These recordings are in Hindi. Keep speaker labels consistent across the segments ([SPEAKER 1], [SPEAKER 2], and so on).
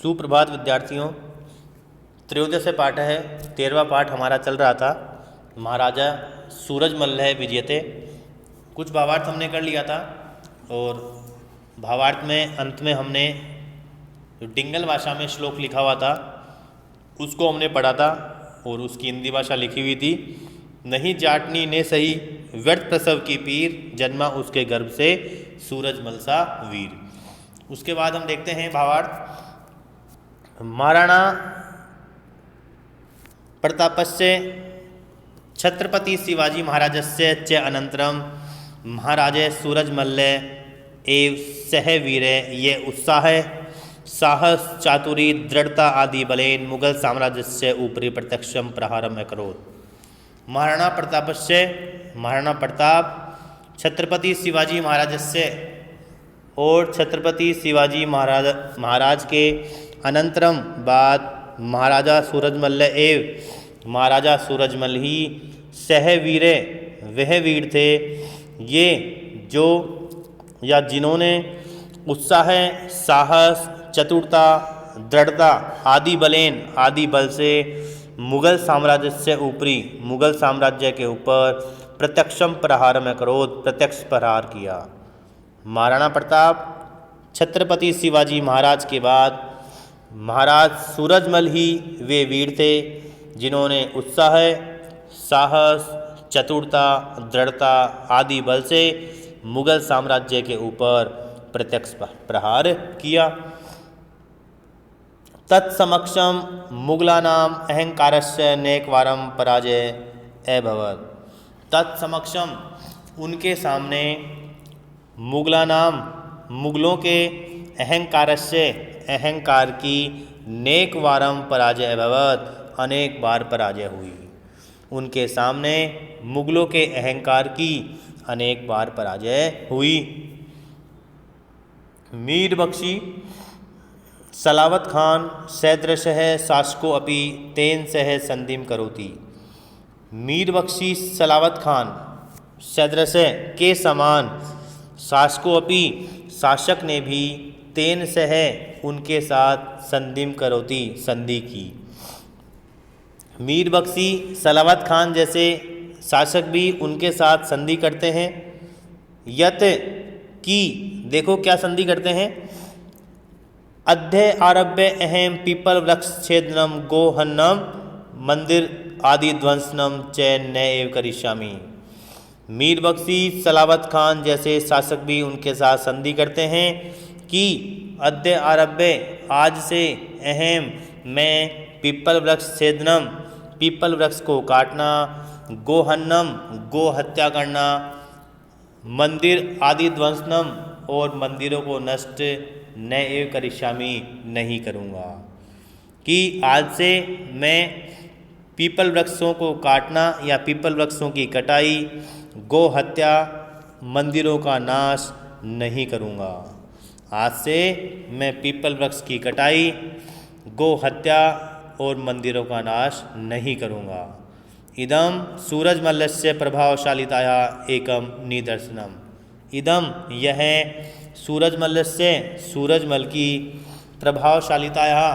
[SPEAKER 1] सुप्रभात विद्यार्थियों। त्रयोदश पाठ है, 13वां पाठ हमारा चल रहा था। महाराजा सूरजमल विजेते। कुछ भावार्थ हमने कर लिया था और भावार्थ में अंत में हमने जो डिंगल भाषा में श्लोक लिखा हुआ था उसको हमने पढ़ा था और उसकी हिंदी भाषा लिखी हुई थी। नहीं जाटनी ने सही व्यर्थ प्रसव की पीर, जन्मा उसके गर्भ से सूरजमल सा वीर। उसके बाद हम देखते हैं भावार्थ। महाराणा प्रतापस्य छत्रपति शिवाजी महाराजस्य च अनंतरम महाराजे सूरजमल्ल एव सह वीरे ये उत्साह साहस चातुरी दृढ़ता आदि बलेन मुगल साम्राज्यस्य ऊपरी प्रत्यक्षम प्रहारम अकरोत्। महाराणा प्रताप छत्रपति शिवाजी महाराजस्य और छत्रपति शिवाजी महाराज के अनंतरम बाद महाराजा सूरजमल एव महाराजा सूरजमल ही सह वीरे वह वीर थे ये जो या जिन्होंने उत्साह साहस चतुरता दृढ़ता आदि बलेन आदि बल से मुगल साम्राज्य से ऊपरी मुगल साम्राज्य के ऊपर प्रत्यक्षम प्रहार में क्रोध प्रत्यक्ष प्रहार किया। महाराणा प्रताप छत्रपति शिवाजी महाराज के बाद महाराज सूरजमल ही वे वीर थे जिन्होंने उत्साह साहस चतुरता दृढ़ता आदि बल से मुगल साम्राज्य के ऊपर प्रत्यक्ष प्रहार किया। तत्समक्षम मुगलानाम अहंकारस्य नेकवारम पराजय अभवत्। तत्समक्षम उनके सामने मुगलानाम मुगलों के अहंकारस्य अहंकार की नेकवारम पराजय अभवत् अनेक बार पराजय हुई। उनके सामने मुगलों के अहंकार की अनेक बार पराजय हुई। मीर बख्शी सलावत खान सदृशः शासको अपि तेन सह संधिम करोति। मीर बख्शी सलावत खान सदृश के समान शासको अपि शासक ने भी तेन सह उनके साथ संधिम करोति संधि की। मीर बख्शी सलावत खान जैसे शासक भी उनके साथ संधि करते हैं। यत की देखो क्या संधि करते हैं। अध्य आरभ्य अहम पीपल वृक्ष छेदनम गोहन्नम मंदिर आदि ध्वंसनम च न एव करिष्यामि। मीर बख्शी सलावत खान जैसे शासक भी उनके साथ संधि करते हैं कि अध्य आरभ्य आज से अहम मैं पीपल वृक्ष छेदनम पीपल वृक्ष को काटना, गोहन्नम गो हत्या करना, मंदिर आदि ध्वंसनम और मंदिरों को नष्ट न एव करिष्यामि नहीं करूँगा। कि आज से मैं पीपल वृक्षों को काटना या पीपल वृक्षों की कटाई, गो हत्या, मंदिरों का नाश नहीं करूँगा। आज से मैं पीपल वृक्ष की कटाई, गो हत्या और मंदिरों का नाश नहीं करूँगा। इदम सूरजमल्लस्य प्रभावशालिताया एकम निदर्शनम। इदम यह सूरजमल्लस्य सूरजमल की प्रभावशालिताया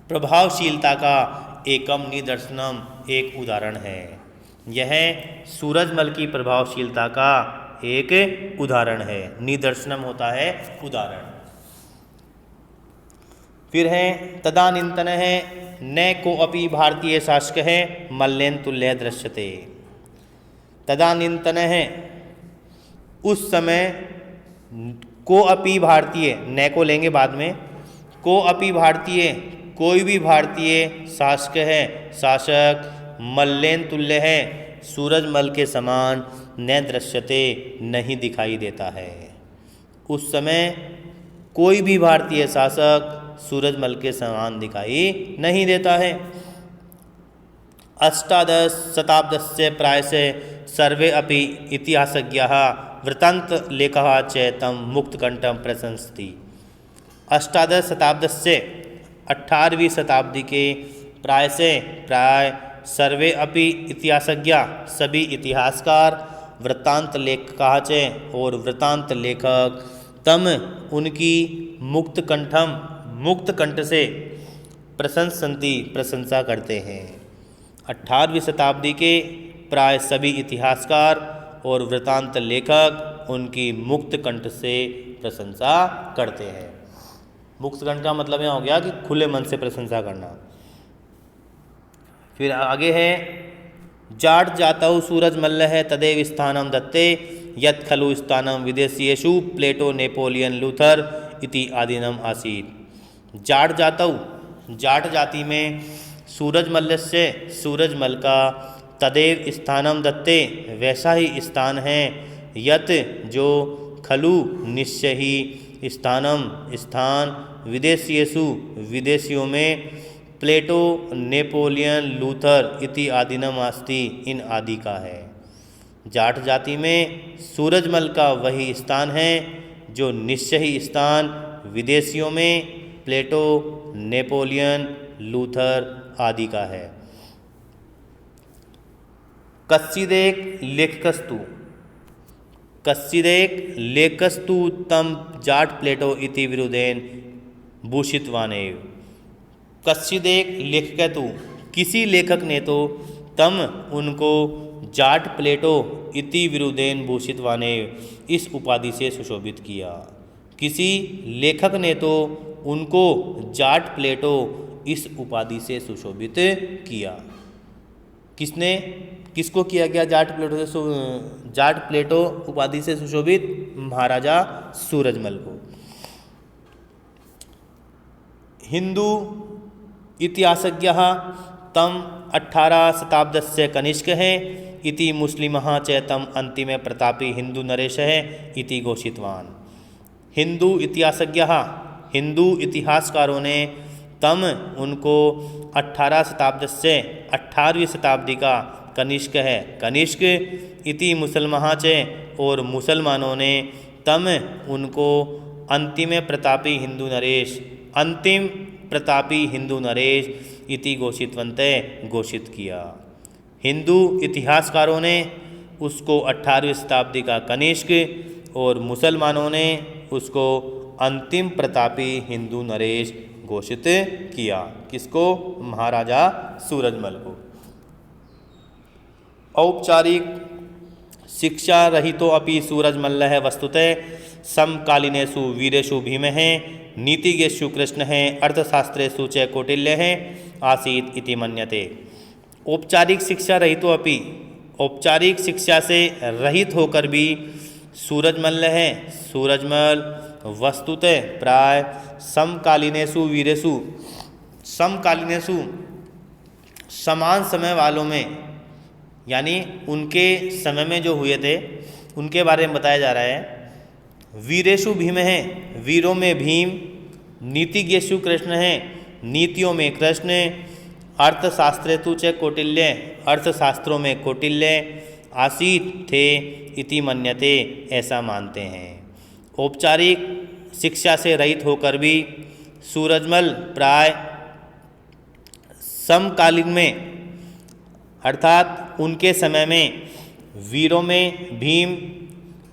[SPEAKER 1] प्रभावशीलता का एकम निदर्शनम एक उदाहरण है। यह सूरजमल की प्रभावशीलता का एक उदाहरण है। निदर्शनम होता है उदाहरण। फिर है तदानीन्तन है न को अपि भारतीय शासक है मल्लेन तुल्य दृश्यते। तदानीन्तन है उस समय को अपि भारतीय न को लेंगे बाद में। को अपि भारतीय कोई भी भारतीय शासक है शासक मल्लेन तुल्य है सूरजमल के समान न दृश्यते नहीं दिखाई देता है। उस समय कोई भी भारतीय शासक सूरजमल के समान दिखाई नहीं देता है। अष्टादश शताब्दस्य प्रायशः सर्वे अपि इतिहासज्ञाः वृत्तान्तलेखः च तं मुक्तकण्ठं प्रशंसति। अष्टादश शताब्दस्य 18वीं शताब्दी के प्राय सर्वे अपि इतिहासज्ञ सभी इतिहासकार वृत्तांत लेखकाः च और वृत्तांत लेखक तम उनकी मुक्त कंठम मुक्त कंठ से प्रशंसन्ति प्रशंसा करते हैं। 18वीं शताब्दी के प्राय सभी इतिहासकार और वृत्तांत लेखक उनकी मुक्त कंठ से प्रशंसा करते हैं। मुक्त कंठ का मतलब यह हो गया कि खुले मन से प्रशंसा करना। फिर आगे है जाट जातौ सूरज मल्ल है तदेव स्थानम दत्ते यत् खलु स्थानम विदेशीयेषु प्लेटो नेपोलियन लूथर इति आदिनम आसीत। जाट जातौ, जाट जाति में सूरजमल्ल से सूरजमल का तदेव स्थानम दत्ते वैसा ही स्थान है यत जो खलु निश्चय ही स्थानम स्थान विदेशीयेषु विदेशियों में प्लेटो नेपोलियन लूथर इति आदिनम आस्ति इन आदि का है। जाट जाति में सूरजमल का वही स्थान है जो निश्चय ही स्थान विदेशियों में प्लेटो नेपोलियन लूथर आदि का है। कस्चिदेक लेखकस्तु, कस्चिदेक लेखकस्तु तम जाट प्लेटो इति विरुद्धेन भूषितवानेव। कस्चिदेक लेखकतु, किसी लेखक ने तो तम उनको जाट प्लेटो इति विरुद्धेन भूषितवानेव इस उपाधि से सुशोभित किया। किसी लेखक ने तो उनको जाट प्लेटो इस उपाधि से सुशोभित किया। किसने, किसको किया गया जाट प्लेटो से जाट प्लेटो उपाधि से सुशोभित? महाराजा सूरजमल को। हिंदू इतिहासज्ञः तम 18 शताब्दस्य कनिष्क है इति मुस्लिमः च तम अंतिमे प्रतापी हिंदू नरेशः इति घोषितवान। हिंदू इतिहासज्ञः, हिंदू इतिहासकारों ने तम उनको 18 शताब्द से 18वीं शताब्दी का कनिष्क है, कनिष्क इति मुसलमाः च और मुसलमानों ने तम उनको अंतिम प्रतापी हिंदू नरेश, अंतिम प्रतापी हिंदू नरेश इति घोषितवन्ते घोषित किया। हिंदू इतिहासकारों ने उसको 18वीं शताब्दी का कनिष्क और मुसलमानों ने उसको अंतिम प्रतापी हिंदू नरेश घोषित किया। किसको? महाराजा सूरजमल को। औपचारिक शिक्षा रहितो अपि सूरजमल्लः वस्तुतः समकालीनेषु वीरेषु भीमः नीतिज्ञेषु कृष्णः अर्थशास्त्रेषु च कौटिल्यः आसीत् इति मन्यते। औपचारिक शिक्षा रहितो अपि, औपचारिक शिक्षा से रहित होकर भी सूरजमल है, सूरजमल वस्तुतः प्राय समकालीनेषु वीरेषु, समकालीनेषु समान समय वालों में, यानी उनके समय में जो हुए थे उनके बारे में बताया जा रहा है। वीरेषु भीम है, वीरों में भीम, नीतिज्ञेषु कृष्ण है, नीतियों में कृष्ण, अर्थशास्त्रेषु च कौटिल्य, अर्थशास्त्रों में कौटिल्य, आसीत थे इति मन्यते, ऐसा मानते हैं। औपचारिक शिक्षा से रहित होकर भी सूरजमल प्राय समकालीन में अर्थात उनके समय में वीरों में भीम,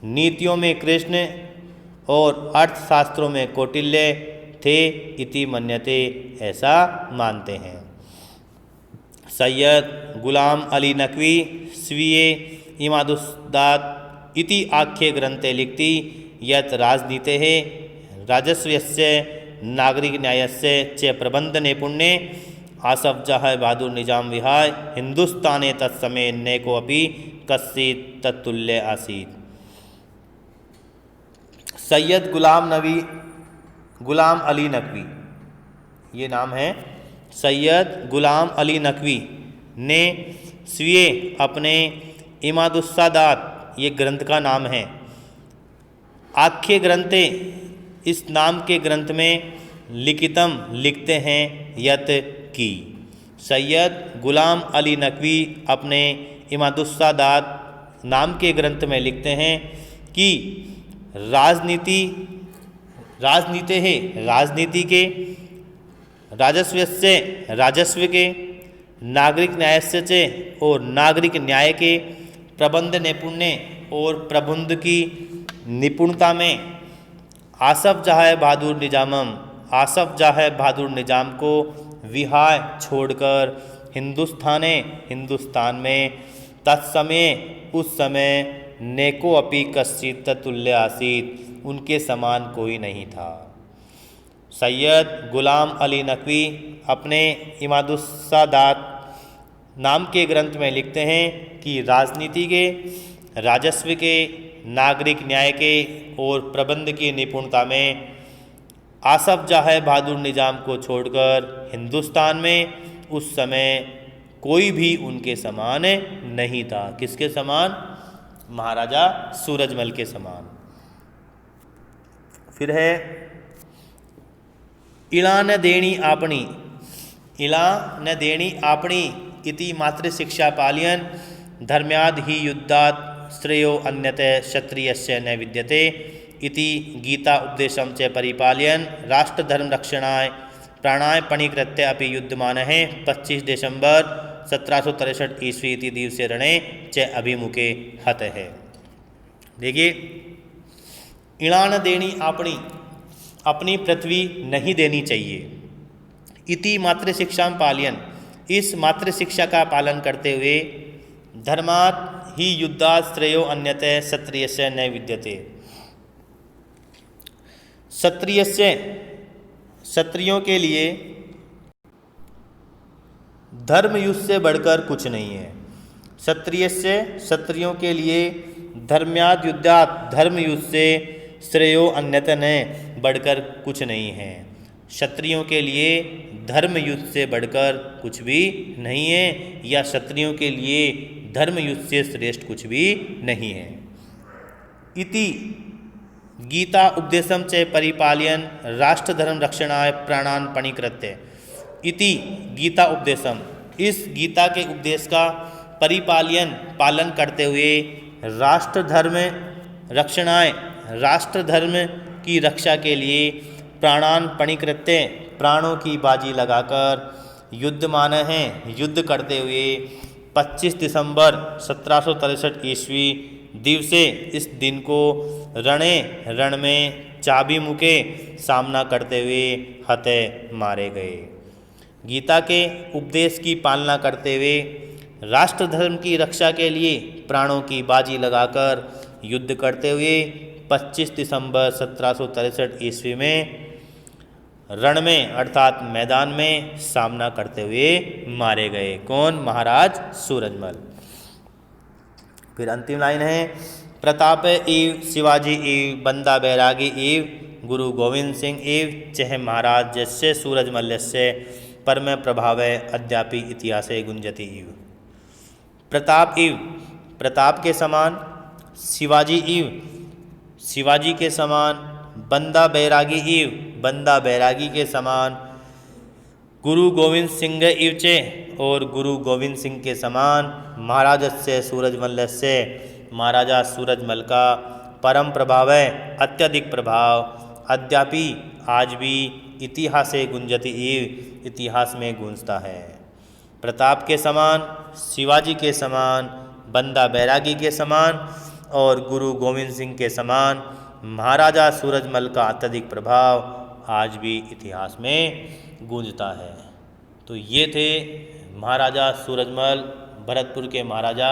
[SPEAKER 1] नीतियों में कृष्ण और अर्थशास्त्रों में कौटिल्य थे इति मन्यते, ऐसा मानते हैं। सैयद गुलाम अली नकवी स्वीय इमादुस्दात इति आख्ये ग्रंथे लिखति यत् राजनीतेः राजस्वस्य नागरिक न्यायस्य च प्रबंध नैपुण्ये आसफ जहाँ बहादुर निजाम विहाय हिंदुस्ताने तत्समये नैको अपि कश्चित् तत्तुल्य आसीत्। सैयद गुलाम अली नकवी, ये नाम है सैयद गुलाम अली नकवी ने स्वीय अपने इमादुस्सादात, ये ग्रंथ का नाम है, आख्ये ग्रंथे, इस नाम के ग्रंथ में लिखितम लिखते हैं यत की। सैयद गुलाम अली नकवी अपने इमादुस्सादात नाम के ग्रंथ में लिखते हैं कि राजनीति है, राजनीति के, राजस्व से, राजस्व के, नागरिक न्याय से और नागरिक न्याय के, प्रबंध नैपुण्य और प्रबंध की निपुणता में आसफ जहाँ बहादुर निजामम, आसफ जाह बहादुर निजाम को विहाय छोड़कर हिंदुस्तान में तत्समय उस समय नेको अपि कश्चित् तुल्य आसीत, उनके समान कोई नहीं था। सैयद गुलाम अली नकवी अपने इमादुस्सादात नाम के ग्रंथ में लिखते हैं कि राजनीति के, राजस्व के, नागरिक न्याय के और प्रबंध की निपुणता में आसफ जाह बहादुर निजाम को छोड़कर हिंदुस्तान में उस समय कोई भी उनके समान नहीं था। किसके समान? महाराजा सूरजमल के समान। फिर है इला न देणी आपणी इति मातृ शिक्षा पालयन धर्म्याद ही युद्धात् श्रेयो अन्यतः क्षत्रियस्य न विद्यते इति गीता उपदेशं च परिपालयन राष्ट्रधर्म रक्षणाय प्राणाय पणीकृत्य अपि युद्धमानः 25 दिसंबर 1763 ईस्वी इति दिवसे रणे च अभिमुखे हतः। देखिए, इणान देनी आपणी, अपनी पृथ्वी नहीं देनी चाहिए। इति मातृ शिक्षा पालयन, इस मातृ शिक्षा का पालन करते हुए धर्मात् ही युद्धात् श्रेयो अन्यतः क्षत्रियस्य न विद्यते। क्षत्रियों के लिए धर्म युद्ध से बढ़कर कुछ नहीं है। क्षत्रियों के लिए धर्म्याद युद्धात्, धर्म युद्ध से श्रेयो अन्यतः न बढ़कर कुछ नहीं है। क्षत्रियों के लिए धर्म युद्ध से बढ़कर कुछ भी नहीं है, या क्षत्रियों के लिए धर्म युद्ध से श्रेष्ठ कुछ भी नहीं है। इति गीता उपदेशम च परिपालयन राष्ट्रधर्म रक्षणाय प्राणान पणीकृत्य। इति गीता उपदेशम, इस गीता के उपदेश का पालन करते हुए राष्ट्रधर्म रक्षणाय, राष्ट्रधर्म की रक्षा के लिए प्राणान पणीकृत्य, प्राणों की बाजी लगाकर युद्धमान हैं, युद्ध करते हुए 25 दिसंबर 1763 ईस्वी दिवसे, इस दिन को रण में चाबी मुके सामना करते हुए हते मारे गए। गीता के उपदेश की पालना करते हुए राष्ट्र धर्म की रक्षा के लिए प्राणों की बाजी लगाकर युद्ध करते हुए 25 दिसंबर 1763 ईस्वी में रण में अर्थात मैदान में सामना करते हुए मारे गए। कौन? महाराज सूरजमल। फिर अंतिम लाइन है, प्रताप एव शिवाजी एव बंदा बैरागी एव गुरु गोविंद सिंह एव चह महाराज जस्य सूरजमल्यस्य परम प्रभाव अद्यापि इतिहासे गुंजति एव। प्रताप एव, प्रताप के समान, शिवाजी एव, शिवाजी के समान, बंदा बैरागी एव, बंदा बैरागी के समान, गुरु गोविंद सिंह एव चे, और गुरु गोविंद सिंह के समान, महाराजस्य सूरजमल्यस्य, महाराजा सूरजमल का परम प्रभाव है, अत्यधिक प्रभाव, अद्यापि आज भी इतिहासे गुंजति एव, इतिहास में गूंजता है। प्रताप के समान, शिवाजी के समान, बंदा बैरागी के समान और गुरु गोविंद सिंह के समान महाराजा सूरजमल का अत्यधिक प्रभाव आज भी इतिहास में गूंजता है। तो ये थे महाराजा सूरजमल, भरतपुर के महाराजा,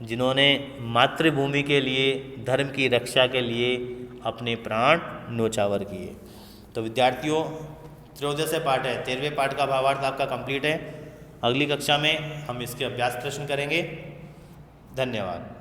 [SPEAKER 1] जिन्होंने मातृभूमि के लिए, धर्म की रक्षा के लिए अपने प्राण न्योछावर किए। तो विद्यार्थियों, 13वें पाठ है, 13वें पाठ का भावार्थ आपका कंप्लीट है। अगली कक्षा में हम इसके अभ्यास प्रश्न करेंगे। धन्यवाद।